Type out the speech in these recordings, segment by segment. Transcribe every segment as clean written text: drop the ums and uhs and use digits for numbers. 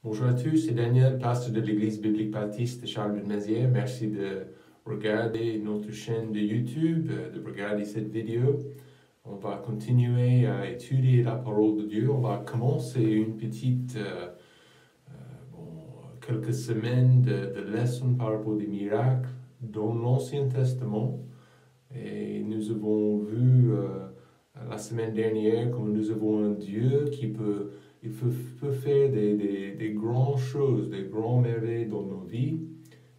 Bonjour à tous, c'est Daniel, pasteur de l'Église biblique baptiste de Charleville-Mézières. Merci de regarder notre chaîne de YouTube, de regarder cette vidéo. On va continuer à étudier la parole de Dieu. On va commencer une petite, quelques semaines de leçons par rapport des miracles dans l'Ancien Testament. Et nous avons vu la semaine dernière comme nous avons un Dieu qui peut faire des grandes choses, des grandes merveilles dans nos vies.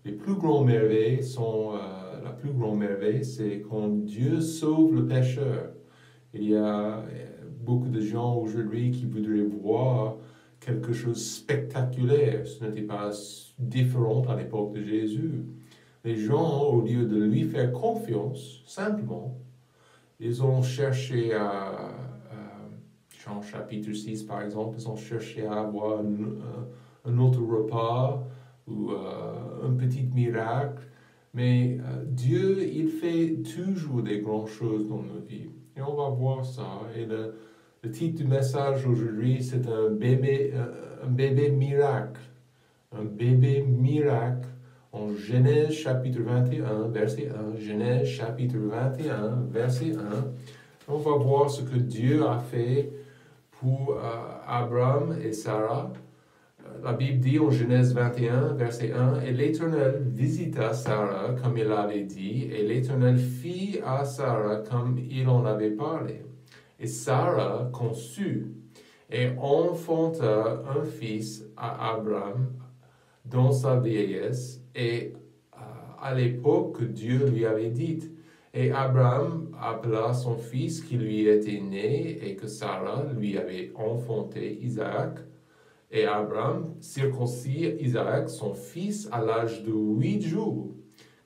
Les plus grandes merveilles sont, la plus grande merveille, c'est quand Dieu sauve le pécheur. Il y a beaucoup de gens aujourd'hui qui voudraient voir quelque chose de spectaculaire. Ce n'était pas différent à l'époque de Jésus. Les gens, au lieu de lui faire confiance, simplement, ils ont cherché à Jean chapitre 6 par exemple, ils ont cherché à avoir un autre repas ou un petit miracle. Mais Dieu, il fait toujours des grandes choses dans nos vies. Et on va voir ça. Et le titre du message aujourd'hui, c'est un bébé miracle. Un bébé miracle. En Genèse chapitre 21, verset 1. Genèse chapitre 21, verset 1. On va voir ce que Dieu a fait pour Abraham et Sarah. La Bible dit en Genèse 21, verset 1, « Et l'Éternel visita Sarah comme il l'avait dit, et l'Éternel fit à Sarah comme il en avait parlé. Et Sarah conçut et enfanta un fils à Abraham dans sa vieillesse, et à l'époque que Dieu lui avait dit. Et Abraham appela son fils qui lui était né et que Sarah lui avait enfanté, Isaac. Et Abraham circoncit Isaac, son fils, à l'âge de 8 jours,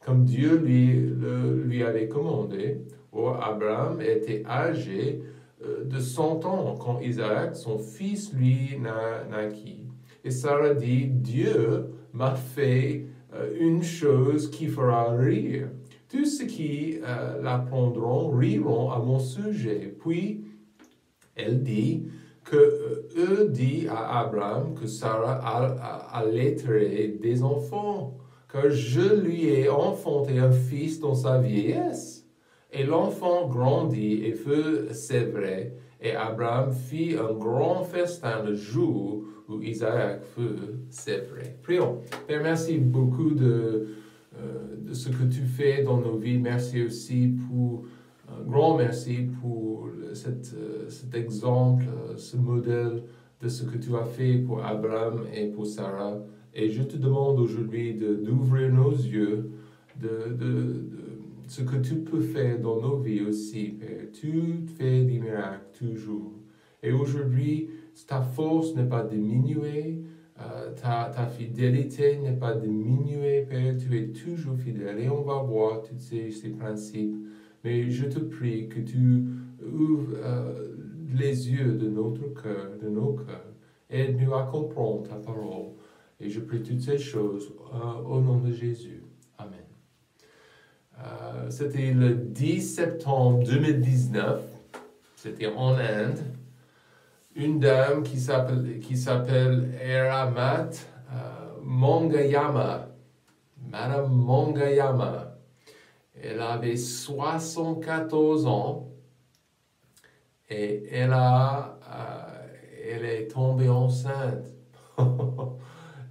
comme Dieu lui avait commandé. Or, Abraham était âgé de 100 ans quand Isaac, son fils, lui naquit. Et Sarah dit, Dieu m'a fait une chose qui fera rire. Tous ceux qui l'apprendront riront à mon sujet. Puis, elle dit eux dit à Abraham que Sarah allaiterait des enfants, car je lui ai enfanté un fils dans sa vieillesse. Et l'enfant grandit et fut sévré, et Abraham fit un grand festin le jour où Isaac fut sévré. Prions. Père, merci beaucoup de ce que tu fais dans nos vies. Merci aussi pour, grand merci pour cet exemple, ce modèle de ce que tu as fait pour Abraham et pour Sarah. Et je te demande aujourd'hui d'ouvrir nos yeux, de ce que tu peux faire dans nos vies aussi, Père. Tu fais des miracles toujours. Et aujourd'hui, ta force n'est pas diminuée, ta fidélité n'est pas diminuée, Père. Tu es toujours fidèle. Et on va voir tous ces principes. Mais je te prie que tu ouvres les yeux de notre cœur, de nos cœurs. Aide-nous à comprendre ta parole. Et je prie toutes ces choses au nom de Jésus. Amen. C'était le 10 septembre 2019. C'était en Inde. Une dame qui s'appelle Eramat Mongayama. Madame Mongayama. Elle avait 74 ans et elle est tombée enceinte.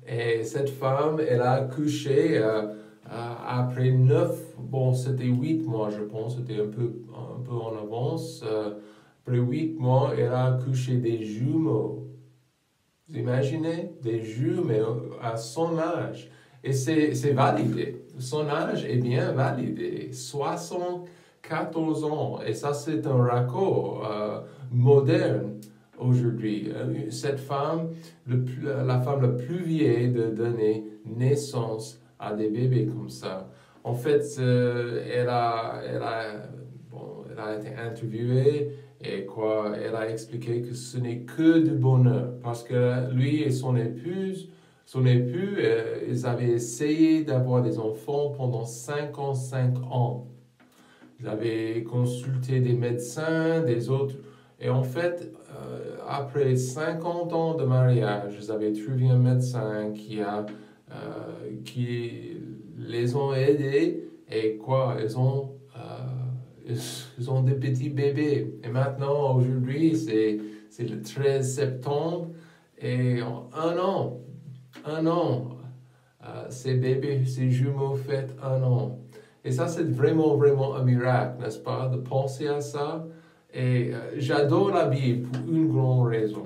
Et cette femme, elle a accouché après 8 mois, je pense, c'était un peu en avance. Après 8 mois, elle a accouché des jumeaux. Vous imaginez? Des jumeaux à son âge. Et c'est validé. Son âge est bien validé. 74 ans. Et ça, c'est un record moderne aujourd'hui. Cette femme, la femme la plus vieille de donner naissance à des bébés comme ça. En fait, elle a été interviewée et elle a expliqué que ce n'est que du bonheur parce que lui et son époux, ils avaient essayé d'avoir des enfants pendant 55 ans. Ils avaient consulté des médecins, des autres, Et en fait, après 50 ans de mariage, ils avaient trouvé un médecin qui les ont aidés. Et quoi, ils ont des petits bébés. Et maintenant, aujourd'hui, c'est le 13 septembre. Et en un an, ces bébés, ces jumeaux fêtent un an. Et ça, c'est vraiment, vraiment un miracle, n'est-ce pas, de penser à ça. Et j'adore la Bible pour une grande raison.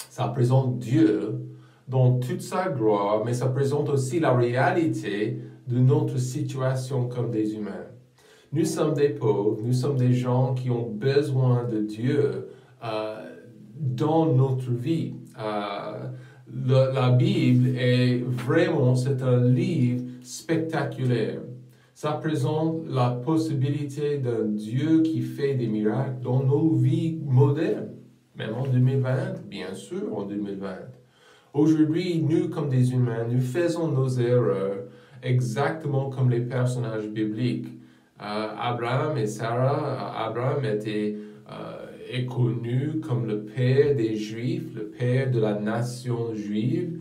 Ça présente Dieu dans toute sa gloire, mais ça présente aussi la réalité de notre situation comme des humains. Nous sommes des pauvres, nous sommes des gens qui ont besoin de Dieu dans notre vie. La Bible est vraiment, c'est un livre spectaculaire. Ça présente la possibilité d'un Dieu qui fait des miracles dans nos vies modernes, même en 2020, bien sûr en 2020. Aujourd'hui, nous, comme des humains, nous faisons nos erreurs exactement comme les personnages bibliques. Abraham et Sarah, Abraham est connu comme le père des Juifs, le père de la nation juive,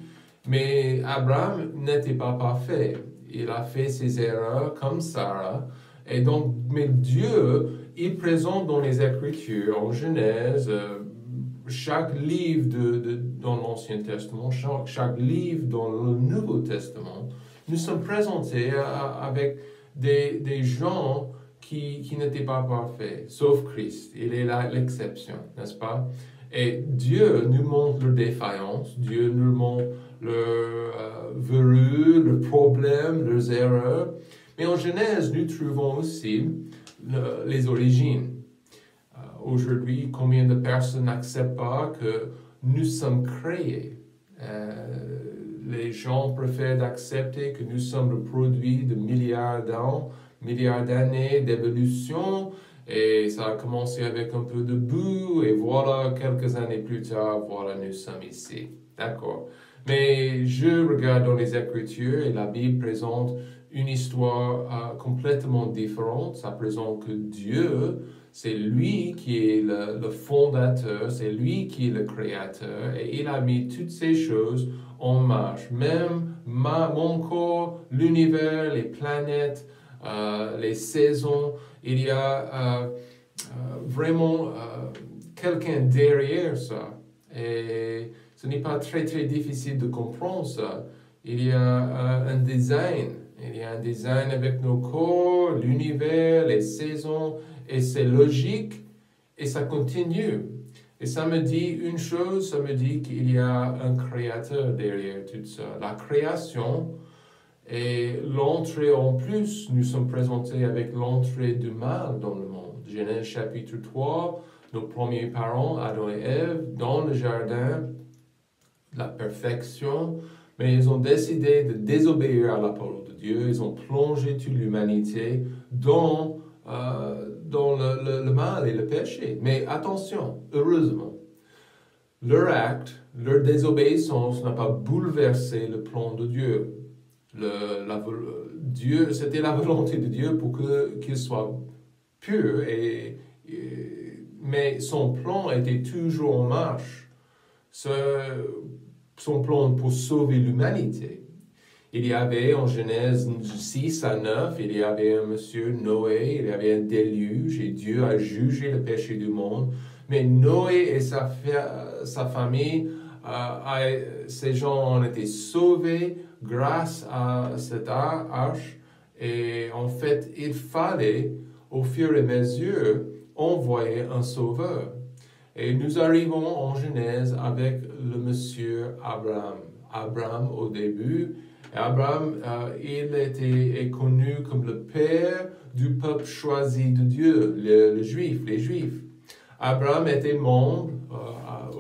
mais Abraham n'était pas parfait. Il a fait ses erreurs comme Sarah. Et donc, mais Dieu, il présente dans les Écritures, en Genèse, chaque livre dans l'Ancien Testament, chaque livre dans le Nouveau Testament, nous sommes présentés avec des gens qui n'étaient pas parfaits, sauf Christ. Il est l'exception, n'est-ce pas? Et Dieu nous montre leurs défaillances, Dieu nous montre leurs verrues, leurs problèmes, leurs erreurs. Mais en Genèse, nous trouvons aussi les origines. Aujourd'hui, combien de personnes n'acceptent pas que nous sommes créés? Les gens préfèrent accepter que nous sommes le produit de milliards d'années d'évolution, et ça a commencé avec un peu de boue, et voilà, quelques années plus tard, voilà, nous sommes ici. D'accord. Mais je regarde dans les Écritures, et la Bible présente une histoire complètement différente. Ça présente que Dieu, c'est lui qui est le fondateur, c'est lui qui est le créateur, et il a mis toutes ces choses en marche. Même mon corps, l'univers, les planètes, les saisons, il y a vraiment quelqu'un derrière ça. Et ce n'est pas très très difficile de comprendre ça. Il y a un design. Il y a un design avec nos corps, l'univers, les saisons, et c'est logique, et ça continue. Et ça me dit une chose, ça me dit qu'il y a un créateur derrière tout ça. La création et l'entrée en plus, nous sommes présentés avec l'entrée du mal dans le monde. Genèse chapitre 3, nos premiers parents, Adam et Ève, dans le jardin, la perfection, mais ils ont décidé de désobéir à la parole de Dieu. Ils ont plongé toute l'humanité dans le mal et le péché. Mais attention, heureusement, leur acte, leur désobéissance n'a pas bouleversé le plan de Dieu. Dieu, c'était la volonté de Dieu pour qu'il soit pur, mais son plan était toujours en marche. Son plan pour sauver l'humanité. Il y avait en Genèse 6 à 9, il y avait un monsieur Noé, il y avait un déluge, et Dieu a jugé le péché du monde. Mais Noé et sa famille, ces gens ont été sauvés grâce à cette arche. Et en fait, il fallait, au fur et à mesure, envoyer un sauveur. Et nous arrivons en Genèse avec le monsieur Abraham. Abraham, au début, Abraham, il est connu comme le père du peuple choisi de Dieu, les Juifs. Abraham était membre,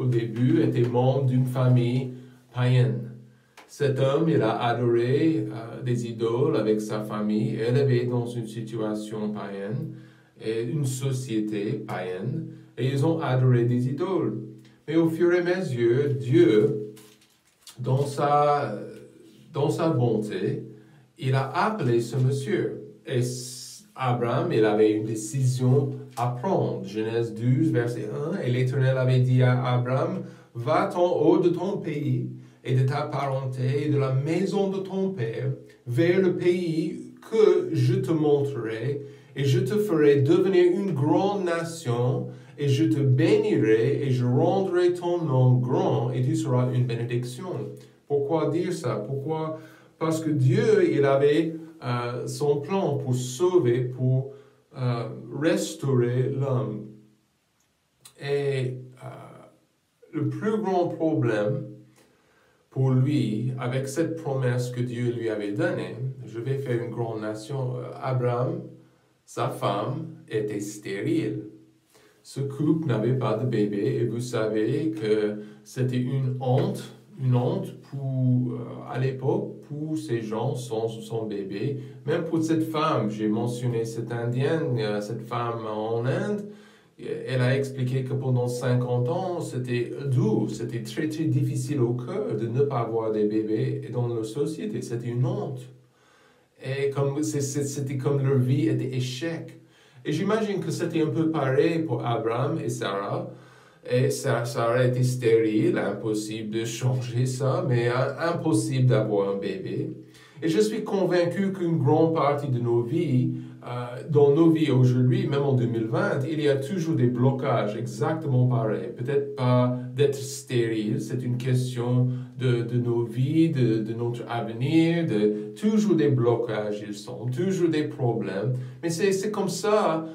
au début, était membre d'une famille païenne. Cet homme, il a adoré des idoles avec sa famille, élevé dans une situation païenne, et une société païenne, et ils ont adoré des idoles. Mais au fur et à mesure, Dieu, dans sa bonté, il a appelé ce monsieur. Et Abraham, il avait une décision apprendre. Genèse 12, verset 1, et l'Éternel avait dit à Abraham, va-t'en haut de ton pays et de ta parenté et de la maison de ton père vers le pays que je te montrerai, et je te ferai devenir une grande nation, et je te bénirai, et je rendrai ton nom grand, et tu seras une bénédiction. Pourquoi dire ça? Pourquoi? Parce que Dieu, il avait son plan pour sauver, pour restaurer l'homme. Et le plus grand problème pour lui, avec cette promesse que Dieu lui avait donnée, je vais faire une grande nation, Abraham, sa femme, était stérile. Ce couple n'avait pas de bébé, et vous savez que c'était une honte pour, à l'époque, pour ces gens sans son bébé. Même pour cette femme, j'ai mentionné cette indienne, cette femme en Inde, elle a expliqué que pendant 50 ans, c'était dur, c'était très très difficile au cœur de ne pas avoir des bébés dans la société, c'était une honte. Et c'était comme leur vie était échec. Et j'imagine que c'était un peu pareil pour Abraham et Sarah. Et Sarah était stérile, impossible de changer ça, mais impossible d'avoir un bébé. Et je suis convaincu qu'une grande partie de nos vies, dans nos vies aujourd'hui, même en 2020, il y a toujours des blocages exactement pareils. Peut-être pas d'être stérile, c'est une question de nos vies, de notre avenir, toujours des blocages, ils sont, toujours des problèmes. Mais c'est comme ça,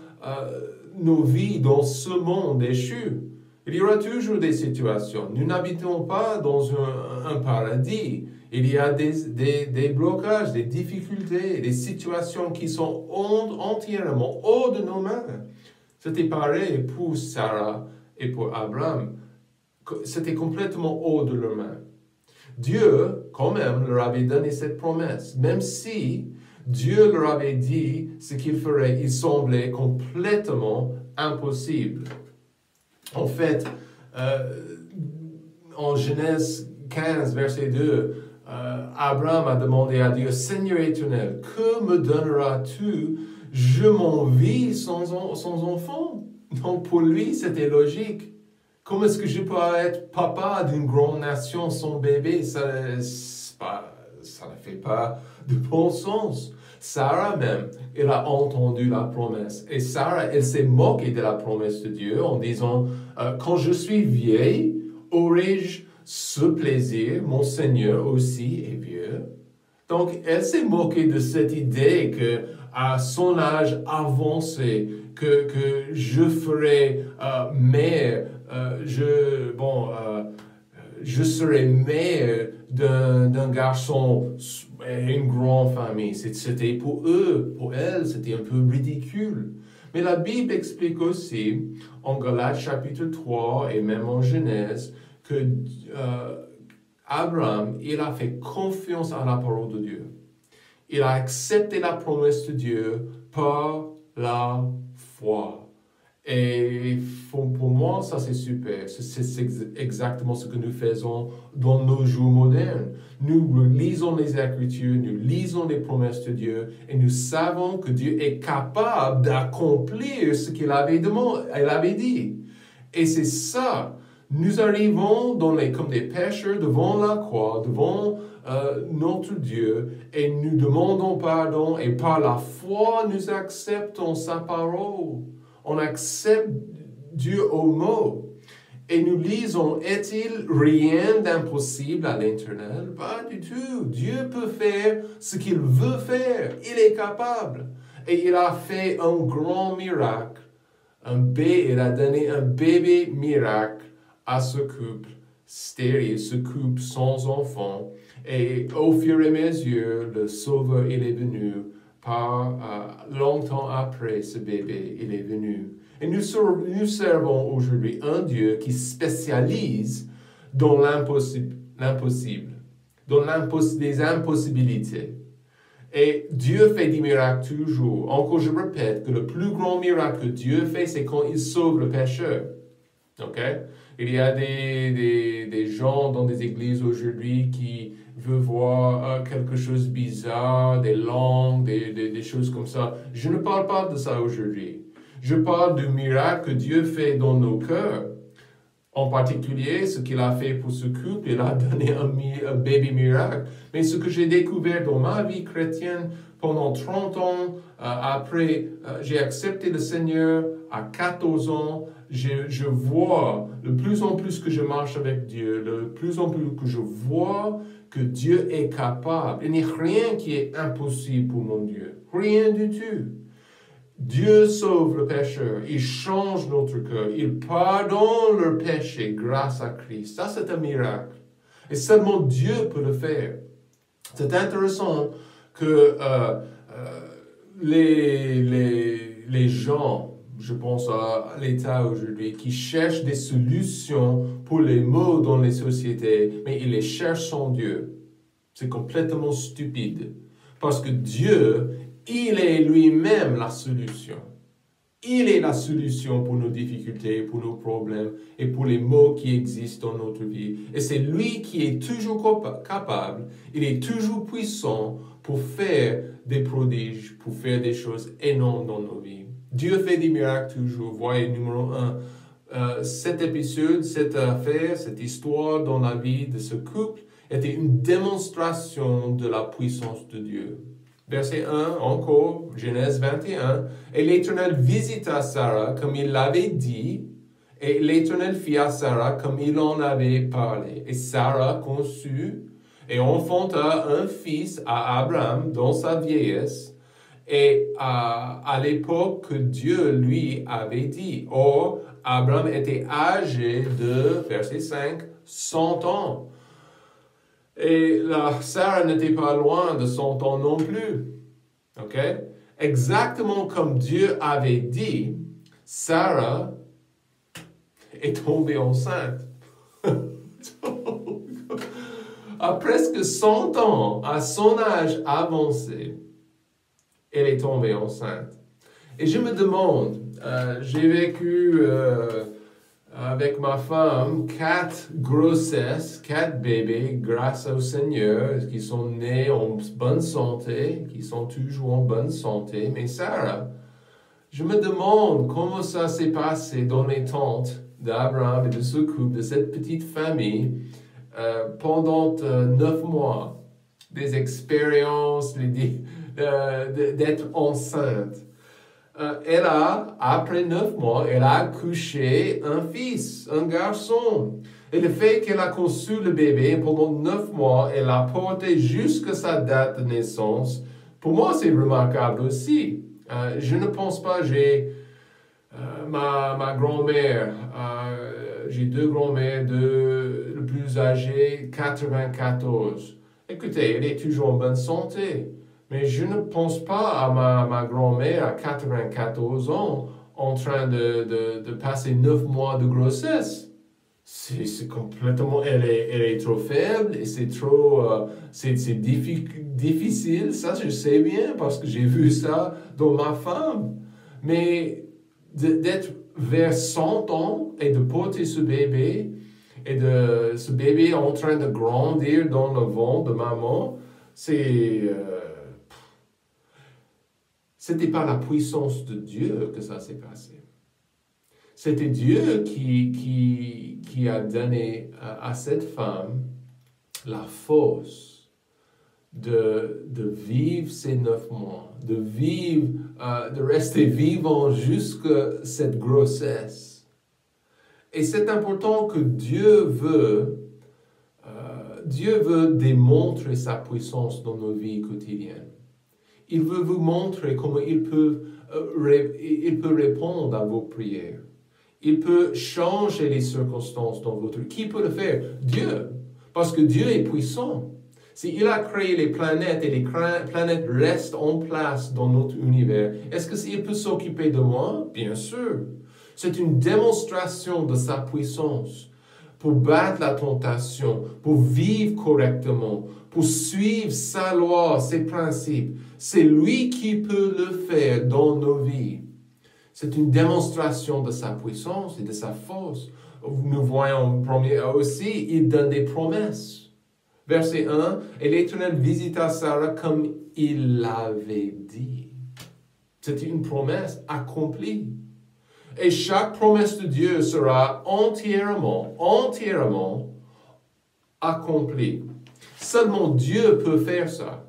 nos vies dans ce monde échu. Il y aura toujours des situations. Nous n'habitons pas dans un paradis. Il y a des blocages, des difficultés, des situations qui sont entièrement hors de nos mains. C'était pareil pour Sarah et pour Abraham. C'était complètement hors de leurs mains. Dieu, quand même, leur avait donné cette promesse. Même si Dieu leur avait dit ce qu'il ferait, il semblait complètement impossible. En fait, en Genèse 15, verset 2, Abraham a demandé à Dieu, Seigneur éternel, que me donneras-tu? Je m'en vais sans enfant. Donc pour lui, c'était logique. Comment est-ce que je peux être papa d'une grande nation sans bébé? Ça ne fait pas de bon sens. Sarah même, elle a entendu la promesse. Et Sarah, elle s'est moquée de la promesse de Dieu en disant, quand je suis vieille, aurai-je ce plaisir? Mon Seigneur aussi est vieux. Donc, elle s'est moquée de cette idée que à son âge avancé, que je ferai mère, je serai mère d'un garçon et une grande famille. C'était pour eux, pour elle, c'était un peu ridicule. Mais la Bible explique aussi, en Galates chapitre 3 et même en Genèse, que Abraham, il a fait confiance à la parole de Dieu. Il a accepté la promesse de Dieu par la foi. Et pour moi, ça c'est super. C'est exactement ce que nous faisons dans nos jours modernes. Nous lisons les Écritures, nous lisons les promesses de Dieu et nous savons que Dieu est capable d'accomplir ce qu'il avait dit. Et c'est ça. Nous arrivons comme des pécheurs devant la croix, devant notre Dieu, et nous demandons pardon, et par la foi, nous acceptons sa parole. On accepte Dieu au mot. Et nous lisons, est-il rien d'impossible à l'Éternel? Pas du tout. Dieu peut faire ce qu'il veut faire. Il est capable. Et il a fait un grand miracle. Il a donné un bébé miracle à ce couple stérile, ce couple sans enfant. Et au fur et à mesure, le Sauveur, il est venu. Longtemps après ce bébé, il est venu. Et nous servons aujourd'hui un Dieu qui spécialise dans l'impossible, dans les impossibilités. Et Dieu fait des miracles toujours. Encore, je répète que le plus grand miracle que Dieu fait, c'est quand il sauve le pécheur. Okay? Il y a des gens dans des églises aujourd'hui qui veulent voir quelque chose de bizarre, des langues, des choses comme ça. Je ne parle pas de ça aujourd'hui. Je parle du miracle que Dieu fait dans nos cœurs. En particulier, ce qu'il a fait pour ce couple, il a donné un baby miracle. Mais ce que j'ai découvert dans ma vie chrétienne pendant 30 ans, après, j'ai accepté le Seigneur à 14 ans, je vois de plus en plus que je marche avec Dieu, de plus en plus que je vois que Dieu est capable. Il n'y a rien qui est impossible pour mon Dieu. Rien du tout. Dieu sauve le pécheur, il change notre cœur, il pardonne le péché grâce à Christ. Ça, c'est un miracle. Et seulement Dieu peut le faire. C'est intéressant que les gens, je pense à l'État aujourd'hui, qui cherchent des solutions pour les maux dans les sociétés, mais ils les cherchent sans Dieu. C'est complètement stupide. Parce que Dieu, il est lui-même la solution. Il est la solution pour nos difficultés, pour nos problèmes et pour les maux qui existent dans notre vie. Et c'est lui qui est toujours capable, il est toujours puissant pour faire des prodiges, pour faire des choses énormes dans nos vies. Dieu fait des miracles toujours. Voyez, numéro 1, cet épisode, cette affaire, cette histoire dans la vie de ce couple était une démonstration de la puissance de Dieu. Verset 1, encore, Genèse 21. Et l'Éternel visita Sarah comme il l'avait dit, et l'Éternel fit à Sarah comme il en avait parlé. Et Sarah conçut et enfanta un fils à Abraham dans sa vieillesse, et à l'époque que Dieu lui avait dit. Or, Abraham était âgé de, verset 5, 100 ans. Et Sarah n'était pas loin de 100 ans non plus. OK? Exactement comme Dieu avait dit, Sarah est tombée enceinte. À presque 100 ans, à son âge avancé, elle est tombée enceinte. Et je me demande, j'ai vécu avec ma femme 4 grossesses, 4 bébés, grâce au Seigneur, qui sont nés en bonne santé, qui sont toujours en bonne santé. Mais Sarah, je me demande comment ça s'est passé dans les tentes d'Abraham et de ce couple, de cette petite famille, pendant 9 mois, des expériences, d'être enceinte. Elle a, après 9 mois, elle a accouché un fils, un garçon. Et le fait qu'elle a conçu le bébé pendant 9 mois, elle l'a porté jusqu'à sa date de naissance, pour moi c'est remarquable aussi. Je ne pense pas, j'ai ma grand-mère, j'ai 2 grand-mères, le plus âgé, 94. Écoutez, elle est toujours en bonne santé. Mais je ne pense pas à ma grand-mère à 94 ans en train de passer 9 mois de grossesse. C'est complètement, elle est trop faible et c'est trop, c'est difficile, ça je sais bien parce que j'ai vu ça dans ma femme. Mais d'être vers 100 ans et de porter ce bébé et de ce bébé en train de grandir dans le ventre de maman, c'était par la puissance de Dieu que ça s'est passé. C'était Dieu qui a donné à cette femme la force de vivre ces 9 mois, de rester vivant jusqu'à cette grossesse. Et c'est important que Dieu veut démontrer sa puissance dans nos vies quotidiennes. Il veut vous montrer comment il peut répondre à vos prières. Il peut changer les circonstances dans votre vie. Qui peut le faire? Dieu. Parce que Dieu est puissant. S'il a créé les planètes et les planètes restent en place dans notre univers, est-ce qu'il peut s'occuper de moi? Bien sûr. C'est une démonstration de sa puissance pour battre la tentation, pour vivre correctement, pour suivre sa loi, ses principes. C'est lui qui peut le faire dans nos vies. C'est une démonstration de sa puissance et de sa force. Nous voyons aussi, il donne des promesses. Verset 1, et l'Éternel visita Sarah comme il l'avait dit. C'était une promesse accomplie. Et chaque promesse de Dieu sera entièrement accomplie. Seulement Dieu peut faire ça.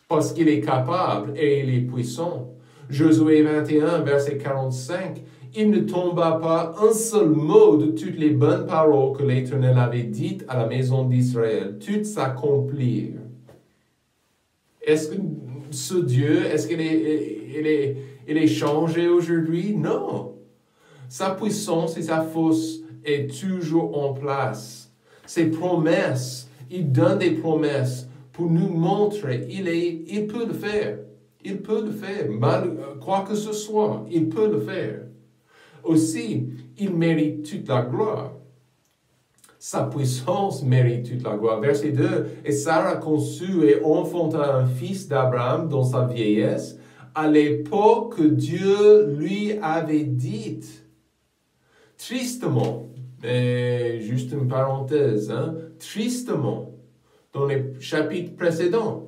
Parce qu'il est capable et il est puissant. Josué 21, verset 45. Il ne tomba pas un seul mot de toutes les bonnes paroles que l'Éternel avait dites à la maison d'Israël. Toutes s'accomplirent. Est-ce que ce Dieu, est-ce qu'il est changé aujourd'hui? Non. Sa puissance et sa force est toujours en place. Ses promesses, il donne des promesses pour nous montrer, il peut le faire. Il peut le faire. Quoi que ce soit, il peut le faire. Aussi, il mérite toute la gloire. Sa puissance mérite toute la gloire. Verset 2. Et Sarah conçut et enfanta un fils d'Abraham dans sa vieillesse, à l'époque que Dieu lui avait dite. Tristement, et juste une parenthèse, tristement, dans les chapitres précédents,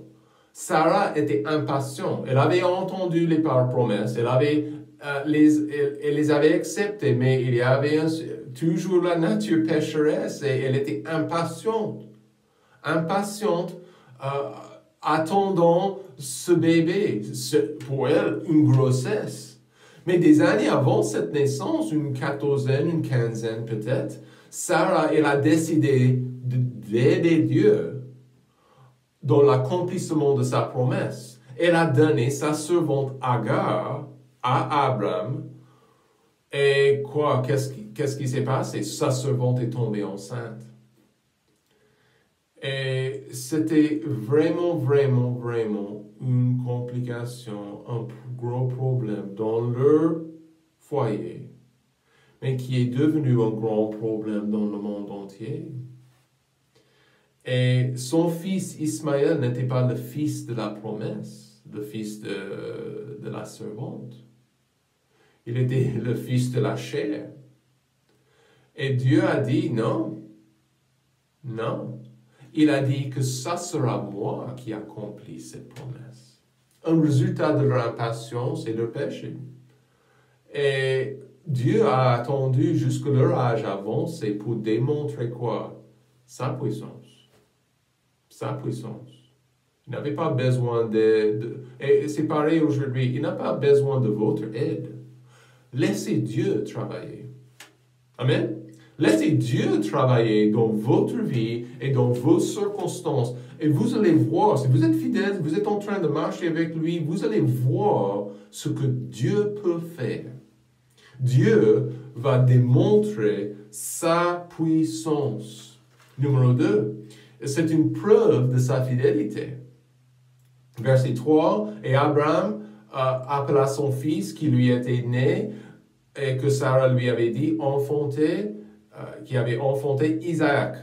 Sarah était impatiente. Elle avait entendu les promesses, elle les avait acceptées, mais il y avait toujours la nature pécheresse et elle était impatiente, attendant ce bébé, pour elle, une grossesse. Mais des années avant cette naissance, une quinzaine peut-être, Sarah, elle a décidé d'aider Dieu dans l'accomplissement de sa promesse. Elle a donné sa servante Agar à Abraham. Et quoi? Qu'est-ce qui s'est passé? Sa servante est tombée enceinte. Et c'était vraiment une complication, un gros problème dans leur foyer, mais qui est devenu un grand problème dans le monde entier. Et son fils Ismaël n'était pas le fils de la promesse, le fils de la servante. Il était le fils de la chair. Et Dieu a dit non. Il a dit que ça sera moi qui accomplis cette promesse. Un résultat de leur impatience et leur péché. Et Dieu a attendu jusque leur âge avancé pour démontrer quoi? Sa puissance. Sa puissance. Il n'avait pas besoin et c'est pareil aujourd'hui, il n'a pas besoin de votre aide. Laissez Dieu travailler. Amen. Laissez Dieu travailler dans votre vie et dans vos circonstances. Et vous allez voir, si vous êtes fidèle, vous êtes en train de marcher avec lui, vous allez voir ce que Dieu peut faire. Dieu va démontrer sa puissance. Numéro 2, c'est une preuve de sa fidélité. Verset 3, et Abraham appela son fils qui lui était né et que Sarah lui avait dit qui avait enfanté Isaac.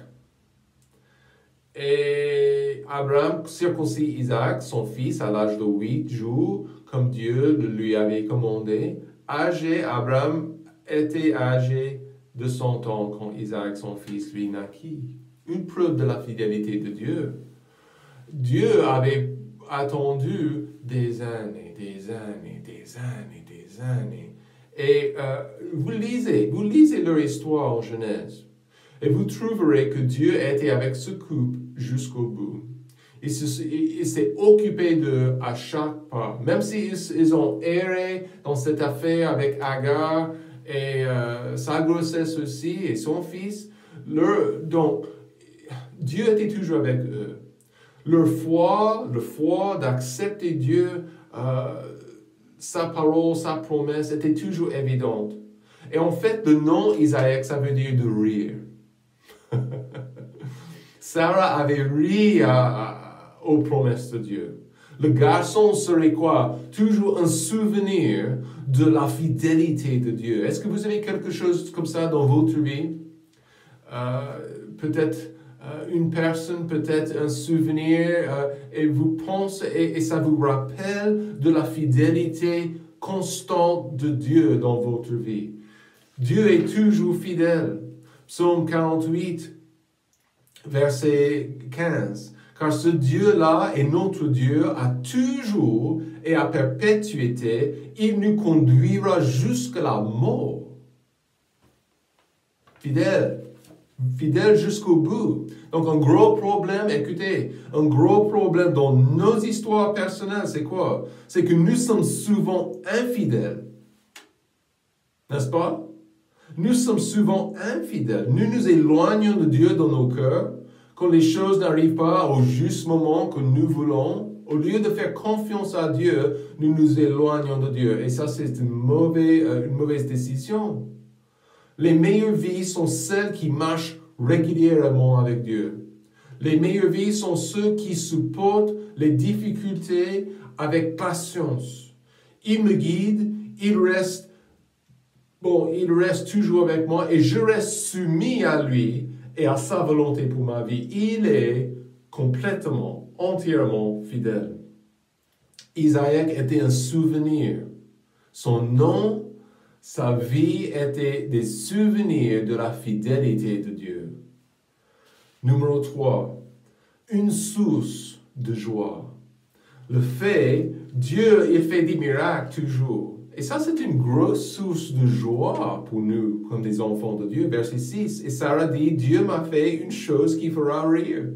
Et Abraham circoncit Isaac, son fils, à l'âge de 8 jours, comme Dieu le lui avait commandé. Abraham était âgé de 100 ans quand Isaac, son fils, lui naquit. Une preuve de la fidélité de Dieu. Dieu avait attendu des années. Et vous lisez leur histoire en Genèse. Et vous trouverez que Dieu était avec ce couple jusqu'au bout. Il s'est occupé d'eux à chaque pas. Même s'ils ont erré dans cette affaire avec Agar et sa grossesse aussi et son fils, donc Dieu était toujours avec eux. Leur foi d'accepter Dieu, sa parole, sa promesse était toujours évidente. Et en fait, le nom Isaac, ça veut dire de rire. Sarah avait ri aux promesses de Dieu. Le garçon serait quoi? Toujours un souvenir de la fidélité de Dieu. Est-ce que vous avez quelque chose comme ça dans votre vie? Peut-être une personne, peut-être un souvenir, et vous pensez, et ça vous rappelle de la fidélité constante de Dieu dans votre vie. Dieu est toujours fidèle. Psaume 48, verset 15. Car ce Dieu-là est notre Dieu à toujours et à perpétuité. Il nous conduira jusqu'à la mort. Fidèle. Fidèle jusqu'au bout. Donc un gros problème, écoutez, un gros problème dans nos histoires personnelles, c'est quoi? C'est que nous sommes souvent infidèles. N'est-ce pas? Nous sommes souvent infidèles. Nous nous éloignons de Dieu dans nos cœurs quand les choses n'arrivent pas au juste moment que nous voulons. Au lieu de faire confiance à Dieu, nous nous éloignons de Dieu. Et ça, c'est une mauvaise décision. Les meilleures vies sont celles qui marchent régulièrement avec Dieu. Les meilleures vies sont ceux qui supportent les difficultés avec patience. Il me guide, il reste toujours avec moi et je reste soumis à lui et à sa volonté pour ma vie. Il est complètement, entièrement fidèle. Isaac était un souvenir. Son nom, sa vie était des souvenirs de la fidélité de Dieu. Numéro 3, une source de joie. Le fait, Dieu, il fait des miracles toujours. Et ça, c'est une grosse source de joie pour nous, comme des enfants de Dieu. Verset 6, et Sarah dit, Dieu m'a fait une chose qui fera rire.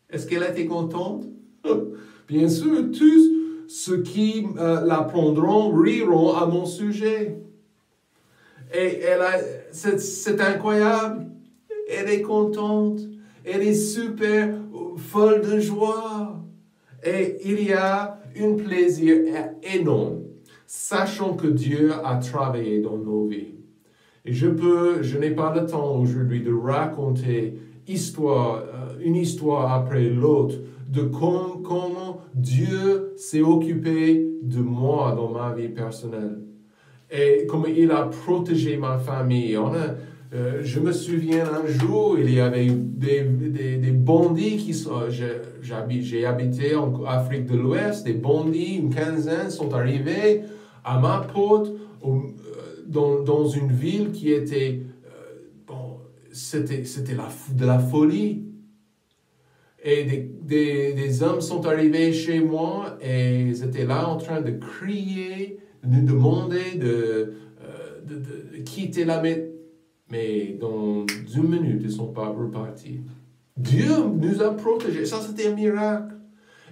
Est-ce qu'elle était contente? Bien sûr, tous ceux qui l'apprendront riront à mon sujet. Et c'est incroyable. Elle est contente. Elle est super folle de joie. Et il y a un plaisir énorme, sachant que Dieu a travaillé dans nos vies. Et je n'ai pas le temps aujourd'hui de raconter une histoire après l'autre, de comment Dieu s'est occupé de moi dans ma vie personnelle. Et comment il a protégé ma famille. Je me souviens un jour, il y avait des bandits qui sont... J'ai habité en Afrique de l'Ouest, des bandits, une quinzaine, sont arrivés à ma porte dans une ville qui était... c'était de la folie. Et des hommes sont arrivés chez moi et ils étaient là en train de crier, de nous demander de quitter la maison. Mais dans une minute, ils ne sont pas repartis. Dieu nous a protégés. Ça, c'était un miracle.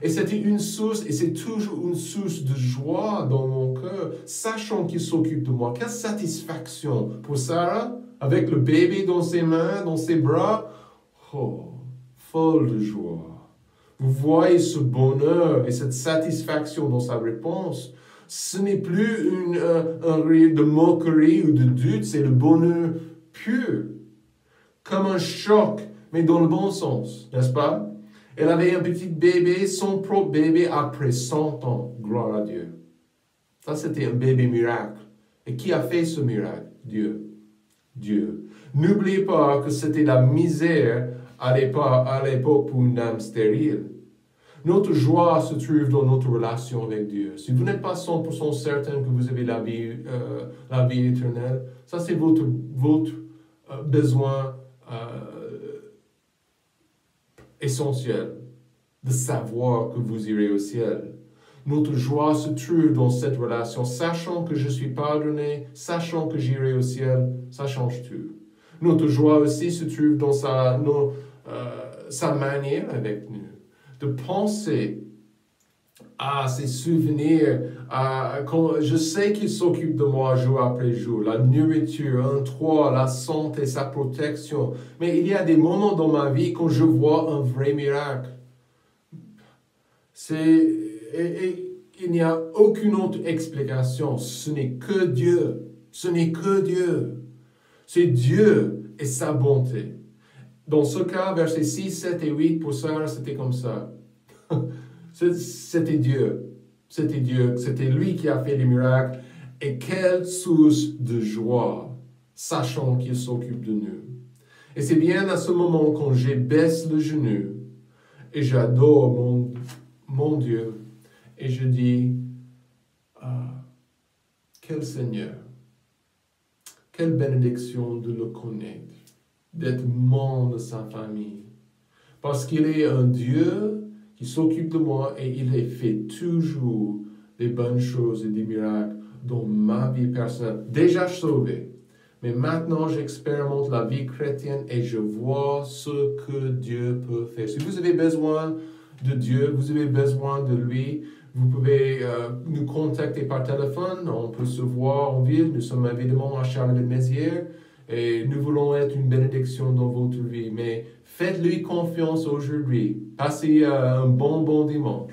Et c'était une source, et c'est toujours une source de joie dans mon cœur, sachant qu'il s'occupe de moi. Quelle satisfaction pour Sarah, avec le bébé dans ses mains, dans ses bras. Oh, folle de joie. Vous voyez ce bonheur et cette satisfaction dans sa réponse. Ce n'est plus un rire de moquerie ou de doute, c'est le bonheur pur. Comme un choc, mais dans le bon sens, n'est-ce pas? Elle avait un petit bébé, son propre bébé, après 100 ans. Gloire à Dieu. Ça, c'était un bébé miracle. Et qui a fait ce miracle? Dieu. Dieu. N'oubliez pas que c'était la misère à l'époque pour une âme stérile. Notre joie se trouve dans notre relation avec Dieu. Si vous n'êtes pas 100% certain que vous avez la vie éternelle, ça c'est votre besoin essentiel de savoir que vous irez au ciel. Notre joie se trouve dans cette relation, sachant que je suis pardonné, sachant que j'irai au ciel, ça change tout. Notre joie aussi se trouve dans sa manière avec nous, de penser à ses souvenirs, je sais qu'il s'occupe de moi jour après jour, la nourriture, la santé, sa protection. Mais il y a des moments dans ma vie quand je vois un vrai miracle. Il n'y a aucune autre explication. Ce n'est que Dieu. Ce n'est que Dieu. C'est Dieu et sa bonté. Dans ce cas, versets 6, 7 et 8, pour Sarah, c'était comme ça. C'était Dieu. C'était Dieu. C'était lui qui a fait les miracles. Et quelle source de joie, sachant qu'il s'occupe de nous. Et c'est bien à ce moment quand je baisse le genou et j'adore mon Dieu. Et je dis, quel Seigneur, quelle bénédiction de le connaître, d'être membre de sa famille. Parce qu'il est un Dieu qui s'occupe de moi et il fait toujours des bonnes choses et des miracles dans ma vie personnelle. Déjà sauvé. Mais maintenant, j'expérimente la vie chrétienne et je vois ce que Dieu peut faire. Si vous avez besoin de Dieu, vous avez besoin de lui, vous pouvez nous contacter par téléphone, on peut se voir en ville, nous sommes évidemment à Charleville-Mézières et nous voulons être une bénédiction dans votre vie. Mais faites-lui confiance aujourd'hui. Passez un bon dimanche.